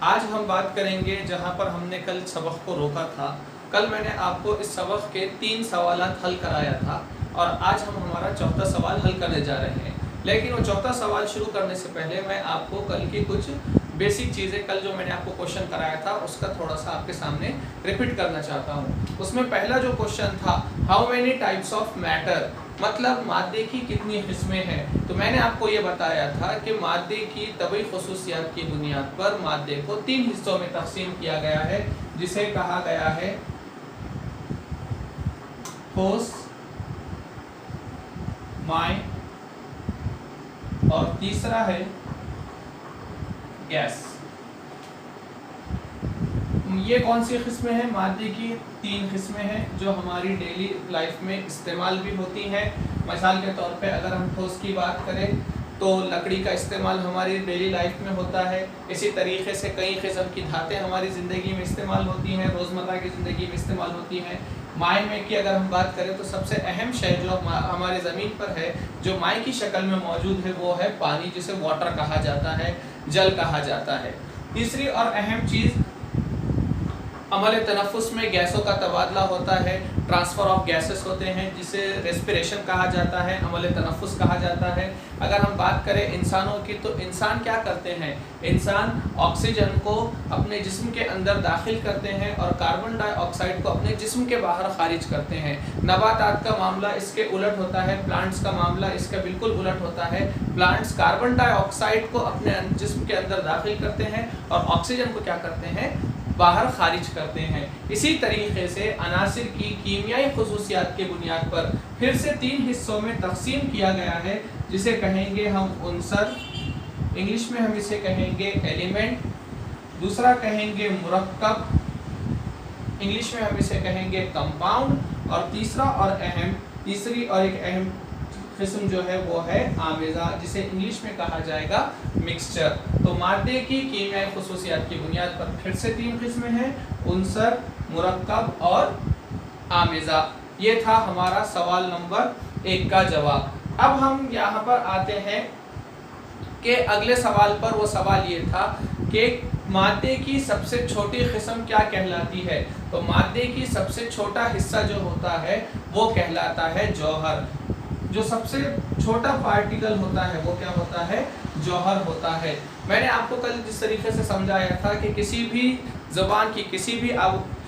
आज हम बात करेंगे जहां पर हमने कल सबक को रोका था। कल मैंने आपको इस सबक के 3 सवालात हल कराया था और आज हम हमारा चौथा सवाल हल करने जा रहे हैं। लेकिन वो चौथा सवाल शुरू करने से पहले मैं आपको कल की कुछ बेसिक चीज़ें, कल जो मैंने आपको क्वेश्चन कराया था उसका थोड़ा सा आपके सामने रिपीट करना चाहता हूँ। उसमें पहला जो क्वेश्चन था, how many types of matter, मतलब मादे की कितनी किस्में हैं। तो मैंने आपको ये बताया था कि मादे की तबई खुसूसियात की बुनियाद पर मादे को 3 हिस्सों में तकसीम किया गया है, जिसे कहा गया है ठोस, माय और तीसरा है गैस। ये कौन सी किस्में हैं? मादे की 3 किस्में हैं जो हमारी डेली लाइफ में इस्तेमाल भी होती हैं। मिसाल के तौर पे अगर हम ठोस की बात करें तो लकड़ी का इस्तेमाल हमारी डेली लाइफ में होता है। इसी तरीके से कई किस्म की धातें हमारी ज़िंदगी में इस्तेमाल होती हैं, रोज़मर्रा की ज़िंदगी में इस्तेमाल होती हैं। माय में की अगर हम बात करें तो सबसे अहम शय जो हमारे ज़मीन पर है, जो माय की शक्ल में मौजूद है, वो है पानी, जिसे वाटर कहा जाता है, जल कहा जाता है। तीसरी और अहम चीज़, अमल तनफ़ुस में गैसों का तबादला होता है, ट्रांसफ़र ऑफ गैसेस होते हैं, जिसे रेस्पिरेशन कहा जाता है, अमल तनफ़ुस कहा जाता है। अगर हम बात करें इंसानों की तो इंसान क्या करते हैं? इंसान ऑक्सीजन को अपने जिस्म के अंदर दाखिल करते हैं और कार्बन डाइऑक्साइड को अपने जिस्म के बाहर खारिज करते हैं। नबातात का मामला इसके उलट होता है, प्लांट्स का मामला इसका बिल्कुल उलट होता है। प्लांट्स कार्बन डाइऑक्साइड को अपने जिस्म के अंदर दाखिल करते हैं और ऑक्सीजन को क्या करते हैं? बाहर खारिज करते हैं। इसी तरीके से अनासिर की कीमियाई खुसूसियात के बुनियाद पर फिर से 3 हिस्सों में तकसीम किया गया है, जिसे कहेंगे हम उनसर, इंग्लिश में हम इसे कहेंगे एलिमेंट, दूसरा कहेंगे मुरक्कब, इंग्लिश में हम इसे कहेंगे कंपाउंड, और तीसरी और एक अहम किस्म जो है वो है आमेज़ा, जिसे इंग्लिश में कहा जाएगा मिक्सचर। तो मादे की कीमियाई खुसूसियात की बुनियाद पर फिर से 3 किस्में हैं, उनसर, मुरक्कब और आमेज़ा। ये था हमारा सवाल नंबर 1 का जवाब। अब हम यहाँ पर आते हैं कि अगले सवाल पर। वो सवाल ये था कि मादे की सबसे छोटी किस्म क्या कहलाती है। तो मादे की सबसे छोटा हिस्सा जो होता है वो कहलाता है जौहर। जो सबसे छोटा पार्टिकल होता है वो क्या होता है? जौहर होता है। मैंने आपको कल जिस तरीके से समझाया था कि किसी भी ज़बान की, किसी भी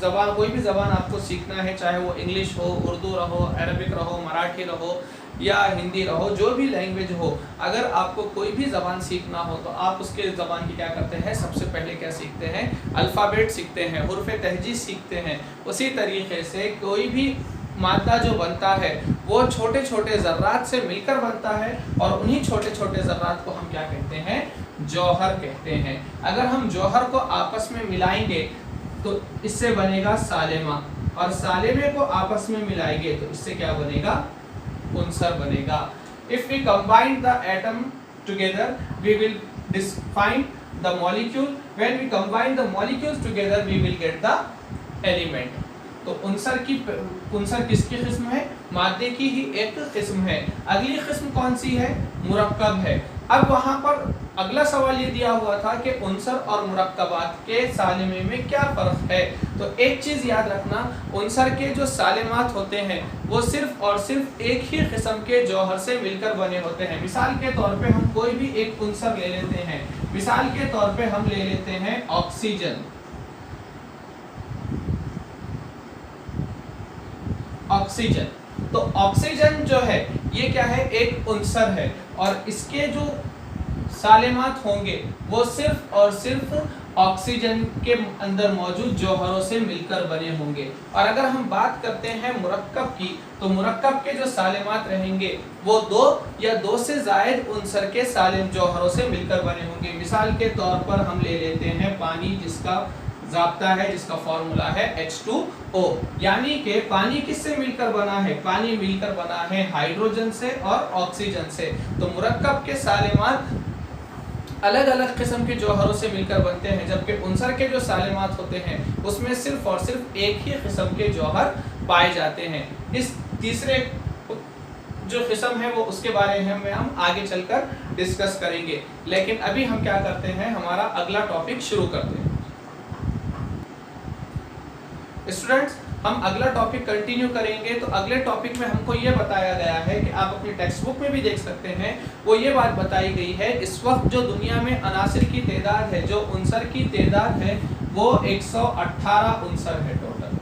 ज़बान, कोई भी ज़बान आपको सीखना है, चाहे वो इंग्लिश हो, उर्दू रहो, अरबिक रहो, मराठी रहो या हिंदी रहो, जो भी लैंग्वेज हो, अगर आपको कोई भी ज़बान सीखना हो तो आप उसके ज़बान की क्या करते हैं? सबसे पहले क्या सीखते हैं? अल्फ़ाबेट सीखते हैं, हुर्फ़ तहजीज़ सीखते हैं। उसी तरीके से कोई भी मादा जो बनता है वो छोटे छोटे ज़र्रात से मिलकर बनता है और उन्हीं छोटे छोटे ज़र्रात को हम क्या कहते हैं? जौहर कहते हैं। अगर हम जौहर को आपस में मिलाएंगे तो इससे बनेगा सालेमा, और सालेमे को आपस में मिलाएंगे तो इससे क्या बनेगा? उनसर बनेगा। If we combine the atom together we will define the molecule, when we combine the molecules together we will get the element. तो उनसर किसकी किस्म है? मादे की ही एक किस्म है। अगली किस्म कौन सी है? मुरक्कब है। अब वहाँ पर अगला सवाल ये दिया हुआ था कि उनसर और मुरक्कबात के सालिमे में क्या फ़र्क है। तो एक चीज़ याद रखना, उनसर के जो सालिमात होते हैं वो सिर्फ और सिर्फ एक ही किस्म के जौहर से मिलकर बने होते हैं। मिसाल के तौर पे हम कोई भी एक उनसर ले लेते हैं, मिसाल के तौर पे हम ले लेते हैं ऑक्सीजन। ऑक्सीजन, तो ऑक्सीजन जो है ये क्या है? एक उनसर है और इसके जो सालेमात होंगे वो सिर्फ और सिर्फ ऑक्सीजन के अंदर मौजूद जौहरों से मिलकर बने होंगे। और अगर हम बात करते हैं मुरक्कब की, तो मुरक्कब के जो सालेमात रहेंगे वो 2 या 2 से ज़ायद उनसर के सालिम जौहरों से मिलकर बने होंगे। मिसाल के तौर पर हम ले लेते हैं पानी, जिसका ज़ाब्ता है, जिसका फॉर्मूला है H2O। यानी कि पानी किससे मिलकर बना है? पानी मिलकर बना है हाइड्रोजन से और ऑक्सीजन से। तो मुरक्कब के सालिमात अलग अलग किस्म के जौहरों से मिलकर बनते हैं, जबकि उनसर के जो सालिमात होते हैं उसमें सिर्फ और सिर्फ एक ही किस्म के जौहर पाए जाते हैं। इस तीसरे जो किस्म है वो उसके बारे में हम आगे चलकर डिस्कस करेंगे। लेकिन अभी हम क्या करते हैं, हमारा अगला टॉपिक शुरू करते हैं। स्टूडेंट्स, हम अगला टॉपिक कंटिन्यू करेंगे। तो अगले टॉपिक में हमको ये बताया गया है कि आप अपनी टेक्स्ट बुक में भी देख सकते हैं, वो ये बात बताई गई है इस वक्त जो दुनिया में अनासिर की तादाद है, जो उनसर की तादाद है, वो 118 उनसर है टोटल।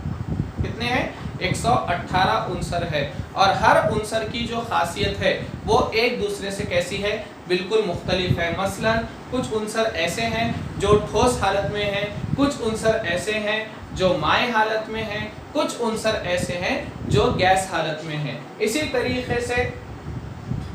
कितने हैं? 118 उनसर है। और हर उनसर की जो खासियत है वो एक दूसरे से कैसी है? बिल्कुल मुख्तलिफ है। मसलन कुछ उनसर ऐसे हैं जो ठोस हालत में हैं, कुछ उनसर ऐसे हैं जो माए हालत में हैं, कुछ उनसर ऐसे हैं जो गैस हालत में हैं। इसी तरीके से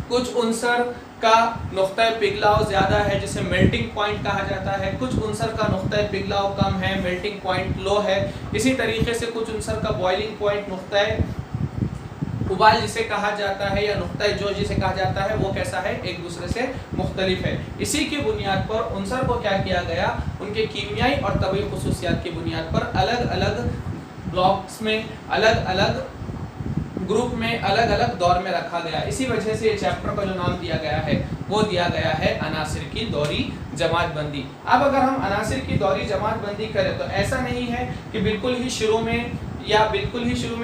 कुछ उनसर का नुक्ता पिघलाव ज़्यादा है जिसे मेल्टिंग पॉइंट कहा जाता है, कुछ उनसर का नुक्ता पिघलाव कम है, मेल्टिंग पॉइंट लो है। इसी तरीके से कुछ उनसर का बॉइलिंग पॉइंट नुक्ता उबाल जिसे कहा जाता है या नुक्ता जो जिसे कहा जाता है वो कैसा है? एक दूसरे से मुख्तलिफ है। इसी की बुनियाद पर उनसर को क्या किया गया? उनके कीमियाई और तबी खुसूसियात की बुनियाद पर अलग अलग ब्लॉक्स में, अलग अलग ग्रुप में, अलग अलग दौर में रखा गया। इसी वजह से ये चैप्टर का जो नाम दिया गया है वो दिया गया है अनासिर की दौरी जमात बंदी। अब अगर हम अनासिर की दौरी जमात बंदी करें तो ऐसा नहीं है कि बिल्कुल ही शुरू में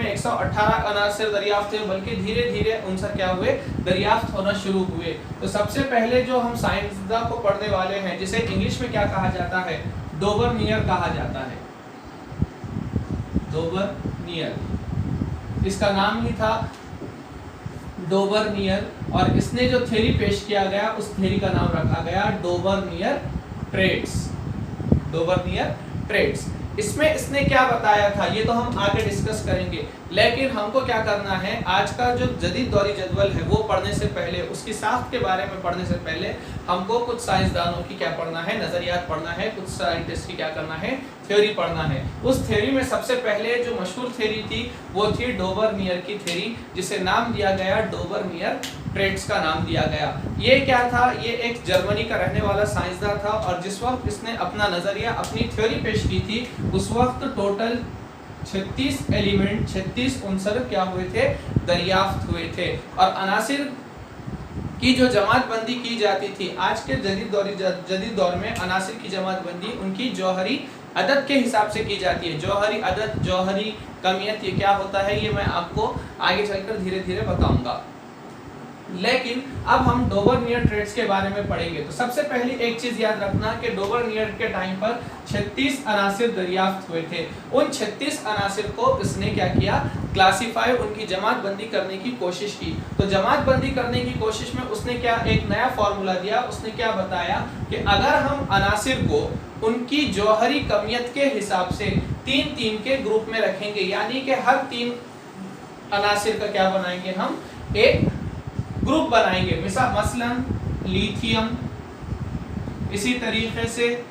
118 अनासिर दरियाफ्त हुए, बल्कि धीरे धीरे उनसर क्या हुए? दरियाफ्त होना शुरू हुए। तो सबसे पहले जो हम साइंसदां को पढ़ने वाले हैं, जिसे इंग्लिश में क्या कहा जाता है? डोबरनियर कहा जाता है। डोबरनियर, इसका नाम ही था डोबरनियर, और इसने जो थ्योरी पेश किया गया उस थ्योरी का नाम रखा गया डोबरनियर ट्रेड्स। डोबरनियर ट्रेड्स, इसमें इसने क्या बताया था ये तो हम आगे डिस्कस करेंगे, लेकिन हमको क्या करना है, आज का जो जदीद दौरी जदवल है वो पढ़ने से पहले, उसकी साख्त के बारे में पढ़ने से पहले हमको कुछ साइंसदानों की क्या पढ़ना है? नज़रियात पढ़ना है। कुछ साइंटिस्ट की क्या करना है? थ्योरी पढ़ना है। उस थ्योरी में सबसे पहले जो मशहूर थ्योरी थी वो थी डोबरनियर की थ्योरी, जिसे नाम दिया गया डोबरनियर ट्रेड्स का नाम दिया गया। ये क्या था? ये एक जर्मनी का रहने वाला साइंसदान था, और जिस वक्त इसने अपना नज़रिया, अपनी थ्योरी पेश की थी, उस वक्त टोटल 36 एलिमेंट, 36 उनसर क्या हुए थे? दरियाफ्त हुए थे। और अनासिर की जो जमात बंदी की जाती थी, आज के जदीद दौर में अनासिर की जमात बंदी उनकी जौहरी अदद के हिसाब से की जाती है। जौहरी अदद, जौहरी कमियत, ये क्या होता है ये मैं आपको आगे चलकर धीरे धीरे बताऊंगा। लेकिन अब हम डोबरनियर ट्रेड्स के बारे में पढ़ेंगे। तो सबसे पहली एक चीज याद रखना कि डोबरनियर के टाइम पर 36 अनासिर दरियाफ्त हुए थे। उन 36 अनासिर को इसने क्या किया? क्लासीफाई, उनकी जमात बंदी करने की कोशिश की। तो जमात बंदी करने की कोशिश में उसने क्या एक नया फॉर्मूला दिया। उसने क्या बताया कि अगर हम अनासिर को उनकी जौहरी कमियत के हिसाब से 3-3 के ग्रुप में रखेंगे, यानी कि हर 3 अनासिर का क्या बनाएंगे? हम एक ग्रुप बनाएंगे। मसलन लिथियम, इसी तरीके से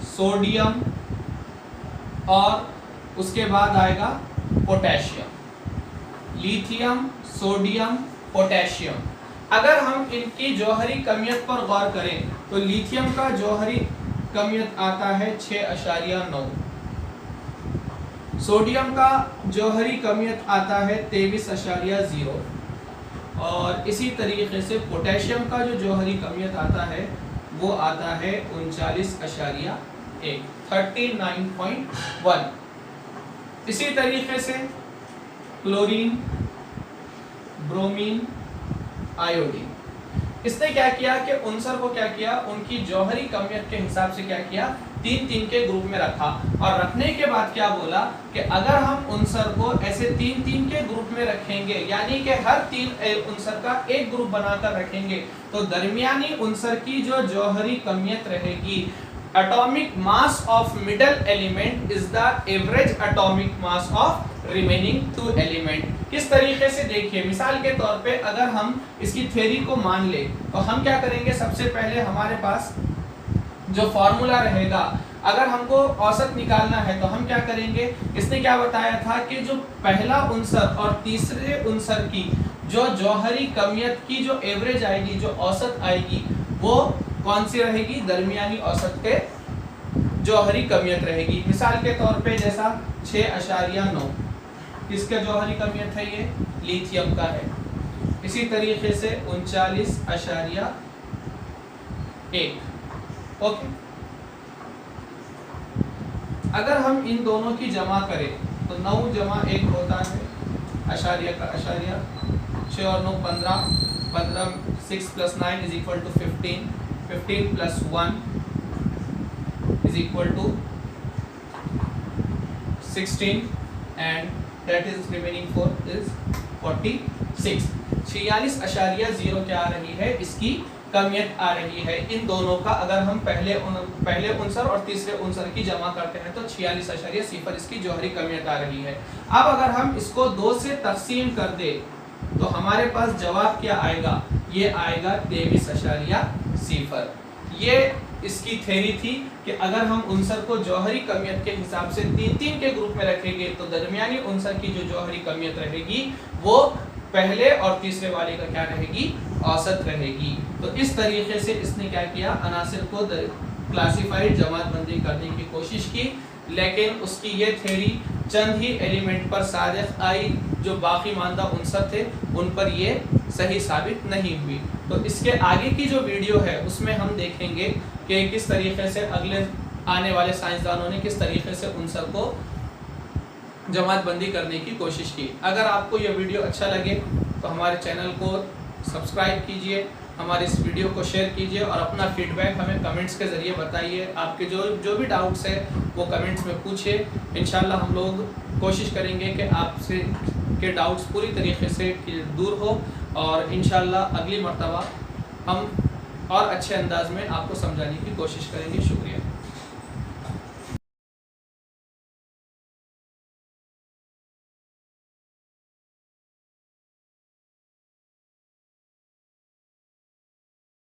सोडियम, और उसके बाद आएगा पोटेशियम। Lithium, sodium, potassium. अगर हम इनकी जौहरी कमियत पर गौर करें तो लिथियम का जौहरी कमियत आता है 6.9, सोडियम का जौहरी कमियत आता है 23.0, और इसी तरीके से पोटेशियम का जो जौहरी कमियत आता है वो आता है 39.1, 39.1। इसी तरीके से क्लोरीन, ब्रोमीन, आयोडीन, इसने क्या किया कि उनसर को क्या किया? उनकी जौहरी कमियत के हिसाब से क्या किया? 3-3 के ग्रुप में रखा, और रखने के बाद क्या बोला कि अगर हम उनसर को ऐसे 3-3 के ग्रुप में रखेंगे, यानी कि हर 3 उनसर का एक ग्रुप बनाकर रखेंगे, तो दरमियानी उनसर की जो जौहरी कमियत रहेगी, atomic mass of middle element is the average atomic mass of remaining 2 element. किस तरीके से देखिए, मिसाल के तौर पे अगर हम इसकी थ्योरी को मान ले तो हम क्या करेंगे? सबसे पहले हमारे पास जो फॉर्मूला रहेगा, अगर हमको औसत निकालना है तो हम क्या करेंगे? इसने क्या बताया था कि जो पहला उनसर और तीसरे उनसर की जो जौहरी कमियत की जो एवरेज आएगी, जो औसत आएगी, वो कौन सी रहेगी? दरमियानी औसत के जौहरी कमियत रहेगी। मिसाल के तौर पे जैसा 6.9 किसका जौहरी कमियत है? ये लिथियम का है। इसी तरीके से 39.1, ओके। अगर हम इन दोनों की जमा करें तो 9 जमा 1 होता है अशारिया का अशारिया, 6 और 9 15, 15 6 + 9 is equal to 15, 15 + 1 is equal to 16 and that is remaining 4 is 46। 46.0 क्या आ रही है, इसकी कमियत आ रही है। इन दोनों का अगर हम पहले उनसर और तीसरे उनसर की जमा करते हैं तो 46.0 इसकी जौहरी कमियत आ रही है। अब अगर हम इसको 2 से तकसीम कर दे तो हमारे पास जवाब क्या आएगा, ये आएगा 23.0। ये इसकी थ्योरी थी कि अगर हम उनसर को जौहरी कमियत के हिसाब से 3-3 के ग्रुप में रखेंगे तो दरमियानी उनसर की जो जौहरी कमियत रहेगी वो पहले और तीसरे वाले का क्या रहेगी, औसत रहेगी। तो इस तरीके से इसने क्या किया, अनासिर को क्लासिफाइड जमात बंदी करने की कोशिश की, लेकिन उसकी ये थ्योरी चंद ही एलिमेंट पर सादिक आई, जो बाकी मानदा उनसर थे उन पर ये सही साबित नहीं हुई। तो इसके आगे की जो वीडियो है उसमें हम देखेंगे कि किस तरीके से अगले आने वाले साइंसदानों ने किस तरीके से उनसर को जमात बंदी करने की कोशिश की। अगर आपको यह वीडियो अच्छा लगे तो हमारे चैनल को सब्सक्राइब कीजिए, हमारे इस वीडियो को शेयर कीजिए और अपना फीडबैक हमें कमेंट्स के ज़रिए बताइए। आपके जो भी डाउट्स है वो कमेंट्स में पूछिए। इंशाल्लाह हम लोग कोशिश करेंगे कि आपसे के डाउट्स पूरी तरीके से दूर हो और इंशाल्लाह अगली मर्तबा हम और अच्छे अंदाज में आपको समझाने की कोशिश करेंगे। शुक्रिया।